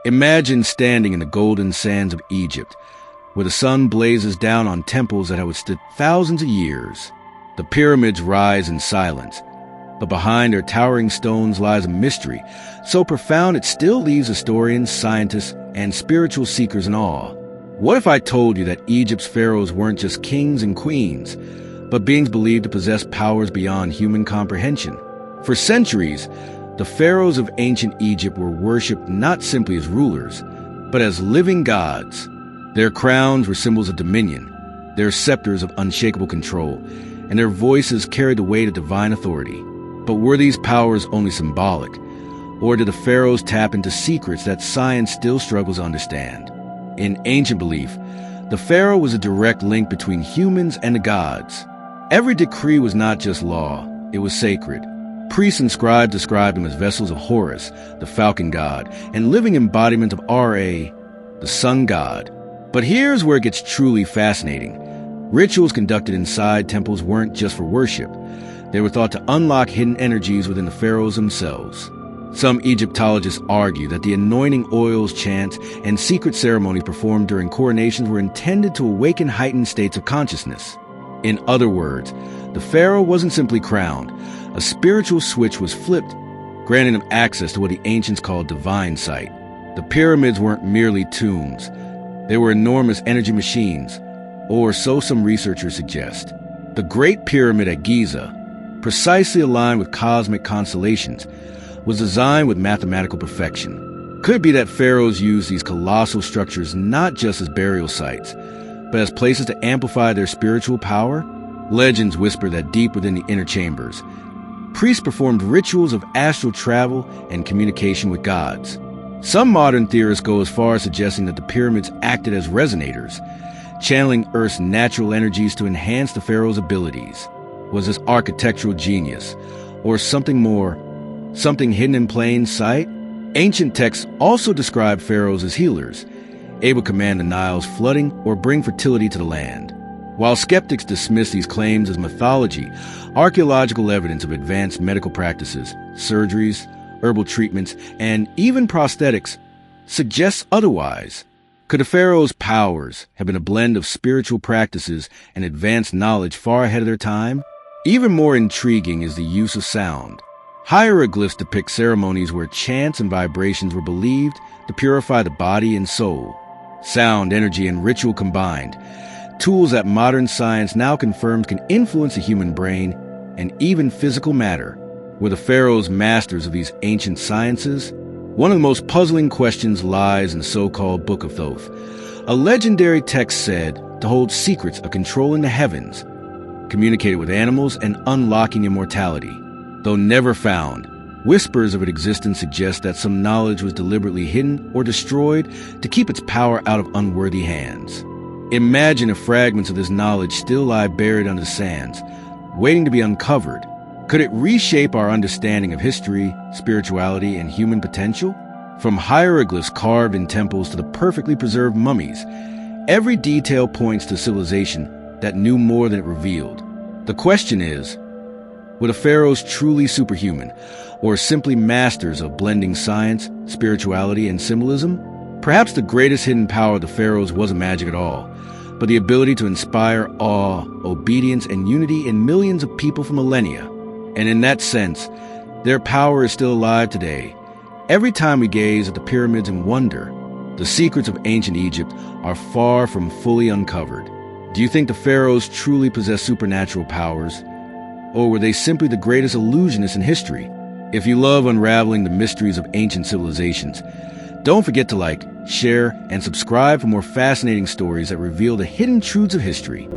Imagine standing in the golden sands of Egypt, where the sun blazes down on temples that have withstood thousands of years. The pyramids rise in silence, but behind their towering stones lies a mystery so profound it still leaves historians, scientists, and spiritual seekers in awe. What if I told you that Egypt's pharaohs weren't just kings and queens, but beings believed to possess powers beyond human comprehension? For centuries, the pharaohs of ancient Egypt were worshipped not simply as rulers, but as living gods. Their crowns were symbols of dominion, their scepters of unshakable control, and their voices carried the weight of divine authority. But were these powers only symbolic, or did the pharaohs tap into secrets that science still struggles to understand? In ancient belief, the pharaoh was a direct link between humans and the gods. Every decree was not just law, it was sacred. Priests and scribes described them as vessels of Horus, the falcon god, and living embodiment of Ra, the sun god. But here's where it gets truly fascinating. Rituals conducted inside temples weren't just for worship. They were thought to unlock hidden energies within the pharaohs themselves. Some Egyptologists argue that the anointing oils, chants, and secret ceremonies performed during coronations were intended to awaken heightened states of consciousness. In other words, the pharaoh wasn't simply crowned. A spiritual switch was flipped, granting them access to what the ancients called divine sight. The pyramids weren't merely tombs. They were enormous energy machines, or so some researchers suggest. The Great Pyramid at Giza, precisely aligned with cosmic constellations, was designed with mathematical perfection. Could it be that pharaohs used these colossal structures not just as burial sites, but as places to amplify their spiritual power? Legends whisper that deep within the inner chambers, priests performed rituals of astral travel and communication with gods. Some modern theorists go as far as suggesting that the pyramids acted as resonators, channeling Earth's natural energies to enhance the pharaoh's abilities. Was this architectural genius, or something more, something hidden in plain sight? Ancient texts also describe pharaohs as healers, able to command the Nile's flooding or bring fertility to the land. While skeptics dismiss these claims as mythology, archaeological evidence of advanced medical practices, surgeries, herbal treatments, and even prosthetics suggests otherwise. Could the pharaoh's powers have been a blend of spiritual practices and advanced knowledge far ahead of their time? Even more intriguing is the use of sound. Hieroglyphs depict ceremonies where chants and vibrations were believed to purify the body and soul. Sound, energy, and ritual combined, tools that modern science now confirms can influence the human brain and even physical matter. Were the pharaohs masters of these ancient sciences? One of the most puzzling questions lies in the so-called Book of Thoth. A legendary text said to hold secrets of controlling the heavens, communicated with animals, and unlocking immortality. Though never found, whispers of its existence suggest that some knowledge was deliberately hidden or destroyed to keep its power out of unworthy hands. Imagine if fragments of this knowledge still lie buried under the sands, waiting to be uncovered. Could it reshape our understanding of history, spirituality, and human potential? From hieroglyphs carved in temples to the perfectly preserved mummies, every detail points to civilization that knew more than it revealed. The question is, were the pharaohs truly superhuman, or simply masters of blending science, spirituality, and symbolism? Perhaps the greatest hidden power of the pharaohs wasn't magic at all, but the ability to inspire awe, obedience, and unity in millions of people for millennia. And in that sense, their power is still alive today. Every time we gaze at the pyramids in wonder, the secrets of ancient Egypt are far from fully uncovered. Do you think the pharaohs truly possessed supernatural powers? Or were they simply the greatest illusionists in history? If you love unraveling the mysteries of ancient civilizations, don't forget to like, share, and subscribe for more fascinating stories that reveal the hidden truths of history.